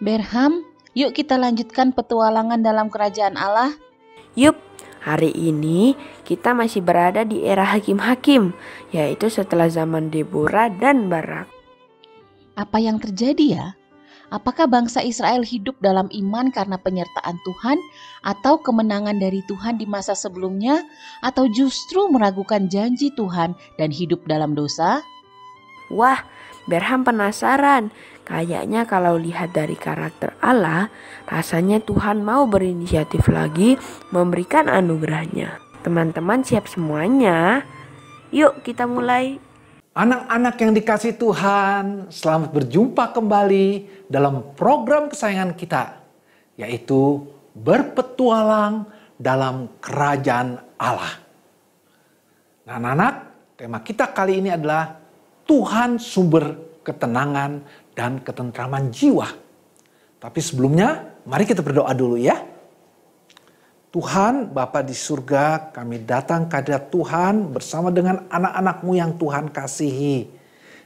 Berham, yuk kita lanjutkan petualangan dalam kerajaan Allah. Yup, hari ini kita masih berada di era hakim-hakim, yaitu setelah zaman Deborah dan Barak. Apa yang terjadi ya? Apakah bangsa Israel hidup dalam iman karena penyertaan Tuhan atau kemenangan dari Tuhan di masa sebelumnya, atau justru meragukan janji Tuhan dan hidup dalam dosa? Wah, Berham penasaran. Kayaknya kalau lihat dari karakter Allah, rasanya Tuhan mau berinisiatif lagi memberikan anugerahnya. Teman-teman siap semuanya? Yuk kita mulai. Anak-anak yang dikasih Tuhan, selamat berjumpa kembali dalam program kesayangan kita, yaitu berpetualang dalam kerajaan Allah. Nah, anak-anak, tema kita kali ini adalah Tuhan sumber ketenangan dan ketentraman jiwa. Tapi sebelumnya, mari kita berdoa dulu ya. Tuhan, Bapa di surga, kami datang ke hadirat Tuhan bersama dengan anak-anak-Mu yang Tuhan kasihi.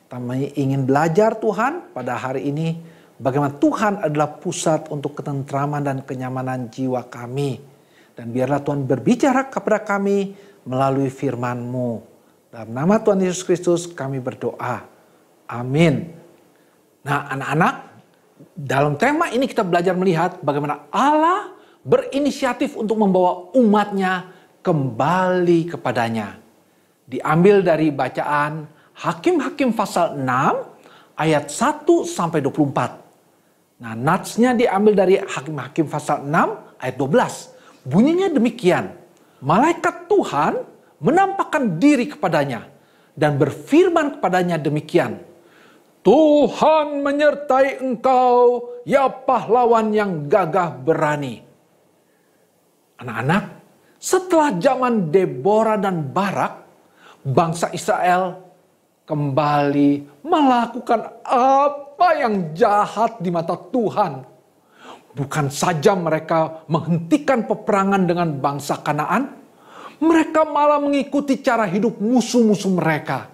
Kami ingin belajar Tuhan pada hari ini bagaimana Tuhan adalah pusat untuk ketentraman dan kenyamanan jiwa kami. Dan biarlah Tuhan berbicara kepada kami melalui firman-Mu. Dalam nama Tuhan Yesus Kristus kami berdoa. Amin. Nah, anak-anak, dalam tema ini kita belajar melihat bagaimana Allah berinisiatif untuk membawa umatnya kembali kepadanya. Diambil dari bacaan Hakim-Hakim pasal 6 ayat 1 sampai 24. Nah, natsnya diambil dari Hakim-Hakim pasal 6 ayat 12. Bunyinya demikian. Malaikat Tuhan menampakkan diri kepadanya dan berfirman kepadanya demikian. Tuhan menyertai engkau, ya pahlawan yang gagah berani. Anak-anak, setelah zaman Deborah dan Barak, bangsa Israel kembali melakukan apa yang jahat di mata Tuhan. Bukan saja mereka menghentikan peperangan dengan bangsa Kanaan, mereka malah mengikuti cara hidup musuh-musuh mereka.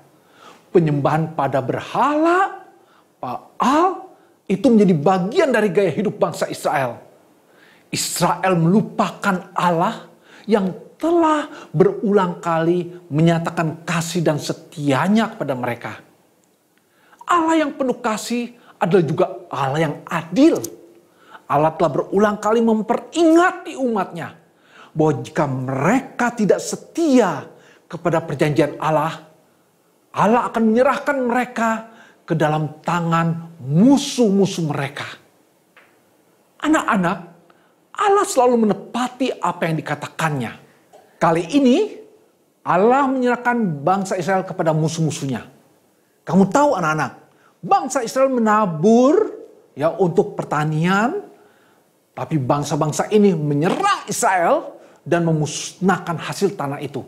Penyembahan pada berhala, Baal, itu menjadi bagian dari gaya hidup bangsa Israel. Israel melupakan Allah yang telah berulang kali menyatakan kasih dan setianya kepada mereka. Allah yang penuh kasih adalah juga Allah yang adil. Allah telah berulang kali memperingati umatnya bahwa jika mereka tidak setia kepada perjanjian Allah, Allah akan menyerahkan mereka ke dalam tangan musuh-musuh mereka. Anak-anak, Allah selalu menepati apa yang dikatakannya. Kali ini Allah menyerahkan bangsa Israel kepada musuh-musuhnya. Kamu tahu anak-anak, bangsa Israel menabur ya untuk pertanian, tapi bangsa-bangsa ini menyerang Israel dan memusnahkan hasil tanah itu.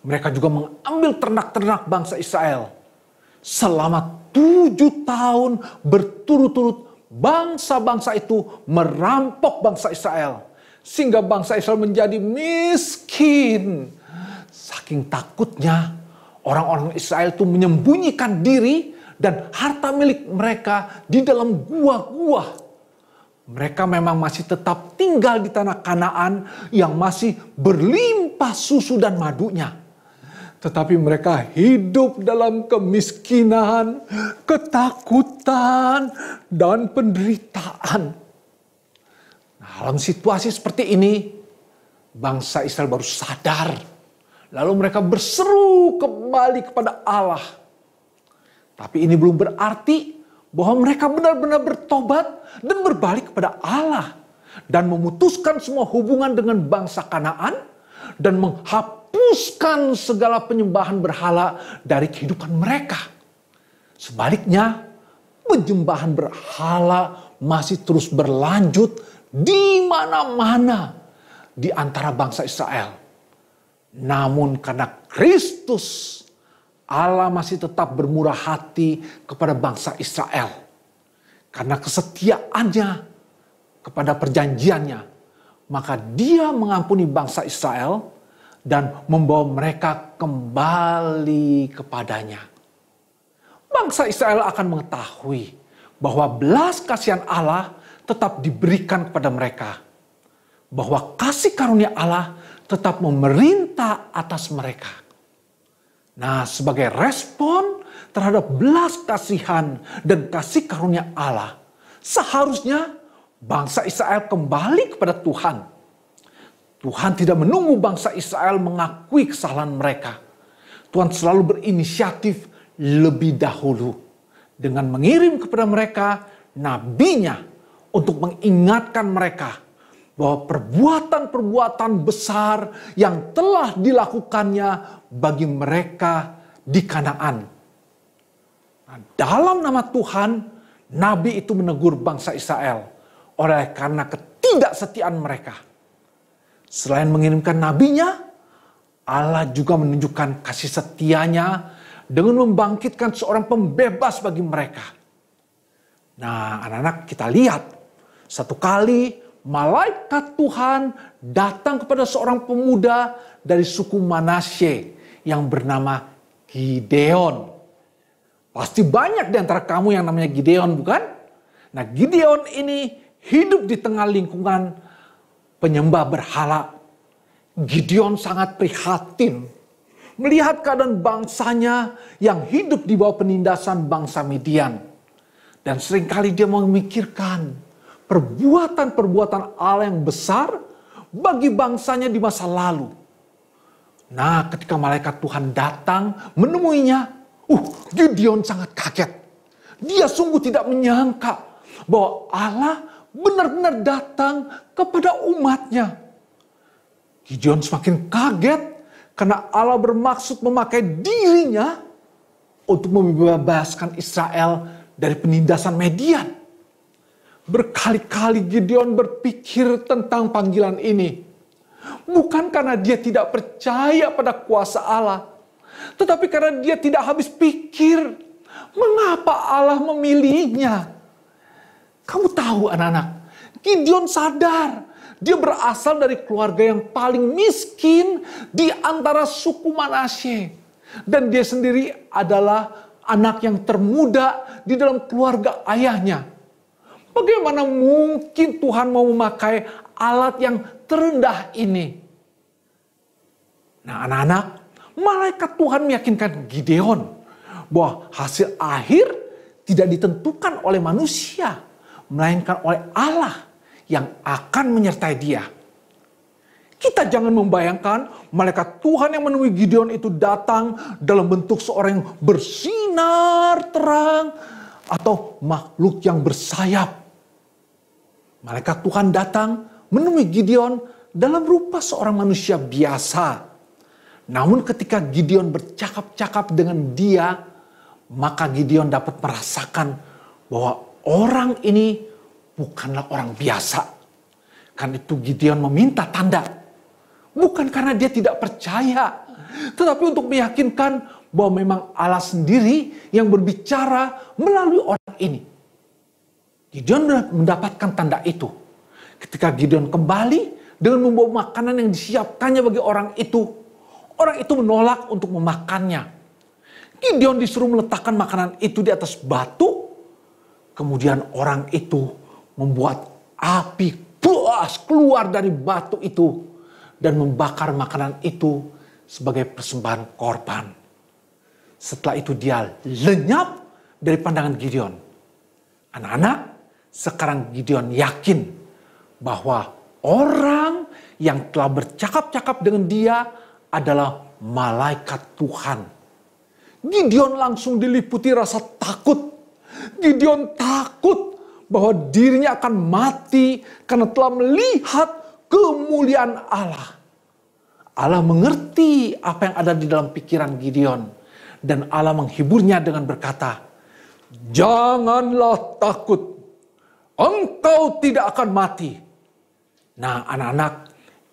Mereka juga mengambil ternak-ternak bangsa Israel. Selama 7 tahun berturut-turut bangsa-bangsa itu merampok bangsa Israel. Sehingga bangsa Israel menjadi miskin. Saking takutnya orang-orang Israel itu menyembunyikan diri dan harta milik mereka di dalam gua-gua. Mereka memang masih tetap tinggal di tanah Kanaan yang masih berlimpah susu dan madunya. Tetapi mereka hidup dalam kemiskinan, ketakutan, dan penderitaan. Nah, dalam situasi seperti ini, bangsa Israel baru sadar. Lalu mereka berseru kembali kepada Allah. Tapi ini belum berarti bahwa mereka benar-benar bertobat dan berbalik kepada Allah. Dan memutuskan semua hubungan dengan bangsa Kanaan dan menghapuskan segala penyembahan berhala dari kehidupan mereka. Sebaliknya, penyembahan berhala masih terus berlanjut di mana-mana di antara bangsa Israel. Namun karena Kristus, Allah masih tetap bermurah hati kepada bangsa Israel. Karena kesetiaannya kepada perjanjiannya, maka Dia mengampuni bangsa Israel dan membawa mereka kembali kepadanya. Bangsa Israel akan mengetahui bahwa belas kasihan Allah tetap diberikan kepada mereka. Bahwa kasih karunia Allah tetap memerintah atas mereka. Nah, sebagai respon terhadap belas kasihan dan kasih karunia Allah, seharusnya bangsa Israel kembali kepada Tuhan. Tuhan tidak menunggu bangsa Israel mengakui kesalahan mereka. Tuhan selalu berinisiatif lebih dahulu dengan mengirim kepada mereka nabinya untuk mengingatkan mereka bahwa perbuatan-perbuatan besar yang telah dilakukannya bagi mereka di Kanaan. Nah, dalam nama Tuhan, nabi itu menegur bangsa Israel oleh karena ketidaksetiaan mereka. Selain mengirimkan nabinya, Allah juga menunjukkan kasih setianya dengan membangkitkan seorang pembebas bagi mereka. Nah, anak-anak, kita lihat satu kali malaikat Tuhan datang kepada seorang pemuda dari suku Manasye yang bernama Gideon. Pasti banyak di antara kamu yang namanya Gideon, bukan? Nah, Gideon ini hidup di tengah lingkungan penyembah berhala. Gideon sangat prihatin melihat keadaan bangsanya yang hidup di bawah penindasan bangsa Midian. Dan seringkali dia memikirkan perbuatan-perbuatan Allah yang besar bagi bangsanya di masa lalu. Nah, ketika malaikat Tuhan datang menemuinya, Gideon sangat kaget. Dia sungguh tidak menyangka bahwa Allah benar-benar datang kepada umatnya. Gideon semakin kaget karena Allah bermaksud memakai dirinya untuk membebaskan Israel dari penindasan Midian. Berkali-kali Gideon berpikir tentang panggilan ini. Bukan karena dia tidak percaya pada kuasa Allah, tetapi karena dia tidak habis pikir mengapa Allah memilihnya. Kamu tahu anak-anak, Gideon sadar dia berasal dari keluarga yang paling miskin di antara suku Manasye. Dan dia sendiri adalah anak yang termuda di dalam keluarga ayahnya. Bagaimana mungkin Tuhan mau memakai alat yang terendah ini? Nah, anak-anak, malaikat Tuhan meyakinkan Gideon bahwa hasil akhir tidak ditentukan oleh manusia, melainkan oleh Allah yang akan menyertai dia. Kita jangan membayangkan malaikat Tuhan yang menemui Gideon itu datang dalam bentuk seorang yang bersinar terang atau makhluk yang bersayap. Malaikat Tuhan datang menemui Gideon dalam rupa seorang manusia biasa. Namun ketika Gideon bercakap-cakap dengan dia, maka Gideon dapat merasakan bahwa orang ini bukanlah orang biasa. Karena itu Gideon meminta tanda. Bukan karena dia tidak percaya, tetapi untuk meyakinkan bahwa memang Allah sendiri yang berbicara melalui orang ini. Gideon mendapatkan tanda itu. Ketika Gideon kembali dengan membawa makanan yang disiapkannya bagi orang itu menolak untuk memakannya. Gideon disuruh meletakkan makanan itu di atas batu. Kemudian orang itu membuat api buas keluar dari batu itu dan membakar makanan itu sebagai persembahan korban. Setelah itu dia lenyap dari pandangan Gideon. Anak-anak, sekarang Gideon yakin bahwa orang yang telah bercakap-cakap dengan dia adalah malaikat Tuhan. Gideon langsung diliputi rasa takut. Gideon takut bahwa dirinya akan mati karena telah melihat kemuliaan Allah. Allah mengerti apa yang ada di dalam pikiran Gideon. Dan Allah menghiburnya dengan berkata, "Janganlah takut. Engkau tidak akan mati." Nah, anak-anak,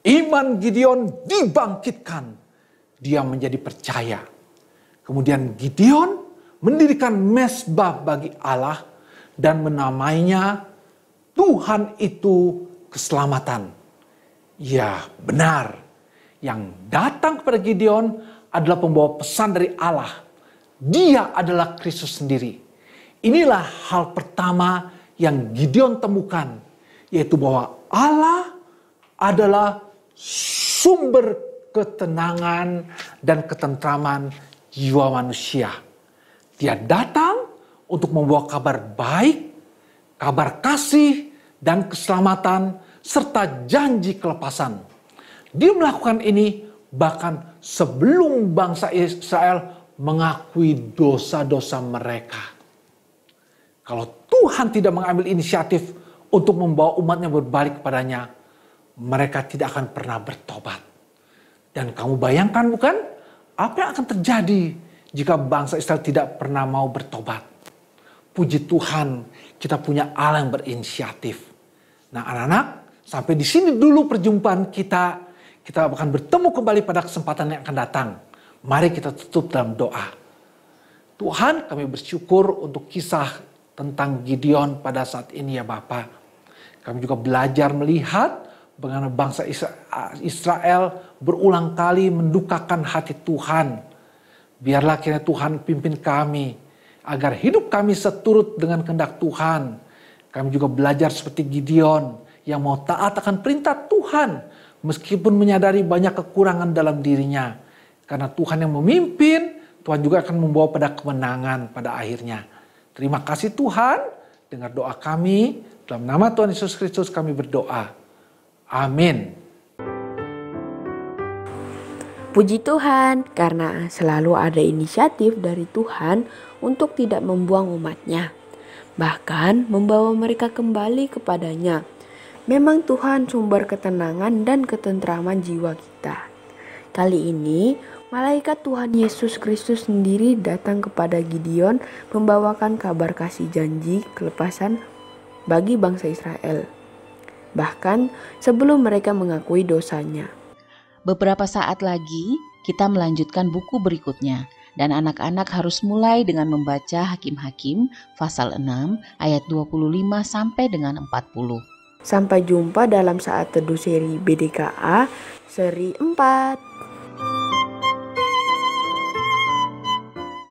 iman Gideon dibangkitkan. Dia menjadi percaya. Kemudian Gideon mendirikan mezbah bagi Allah dan menamainya Tuhan itu keselamatan. Ya, benar. Yang datang kepada Gideon adalah pembawa pesan dari Allah. Dia adalah Kristus sendiri. Inilah hal pertama yang Gideon temukan yaitu bahwa Allah adalah sumber ketenangan dan ketentraman jiwa manusia. Dia datang untuk membawa kabar baik, kabar kasih, dan keselamatan, serta janji kelepasan. Dia melakukan ini bahkan sebelum bangsa Israel mengakui dosa-dosa mereka. Kalau Tuhan tidak mengambil inisiatif untuk membawa umatnya berbalik kepadanya, mereka tidak akan pernah bertobat. Dan kamu bayangkan bukan, apa yang akan terjadi jika bangsa Israel tidak pernah mau bertobat? Puji Tuhan, kita punya Allah yang berinisiatif. Nah anak-anak, sampai di sini dulu perjumpaan kita. Kita akan bertemu kembali pada kesempatan yang akan datang. Mari kita tutup dalam doa. Tuhan, kami bersyukur untuk kisah tentang Gideon pada saat ini ya Bapa. Kami juga belajar melihat bagaimana bangsa Israel berulang kali mendukakan hati Tuhan. Biarlah kiranya Tuhan pimpin kami agar hidup kami seturut dengan kehendak Tuhan. Kami juga belajar seperti Gideon yang mau taat akan perintah Tuhan meskipun menyadari banyak kekurangan dalam dirinya. Karena Tuhan yang memimpin, Tuhan juga akan membawa pada kemenangan pada akhirnya. Terima kasih Tuhan, dengar doa kami. Dalam nama Tuhan Yesus Kristus kami berdoa. Amin. Puji Tuhan, karena selalu ada inisiatif dari Tuhan untuk tidak membuang umatnya, bahkan membawa mereka kembali kepadanya. Memang Tuhan sumber ketenangan dan ketentraman jiwa kita. Kali ini, malaikat Tuhan Yesus Kristus sendiri datang kepada Gideon membawakan kabar kasih janji kelepasan bagi bangsa Israel. Bahkan sebelum mereka mengakui dosanya. Beberapa saat lagi kita melanjutkan buku berikutnya dan anak-anak harus mulai dengan membaca Hakim-Hakim pasal 6 ayat 25 sampai dengan 40. Sampai jumpa dalam saat teduh seri BDKA seri 4.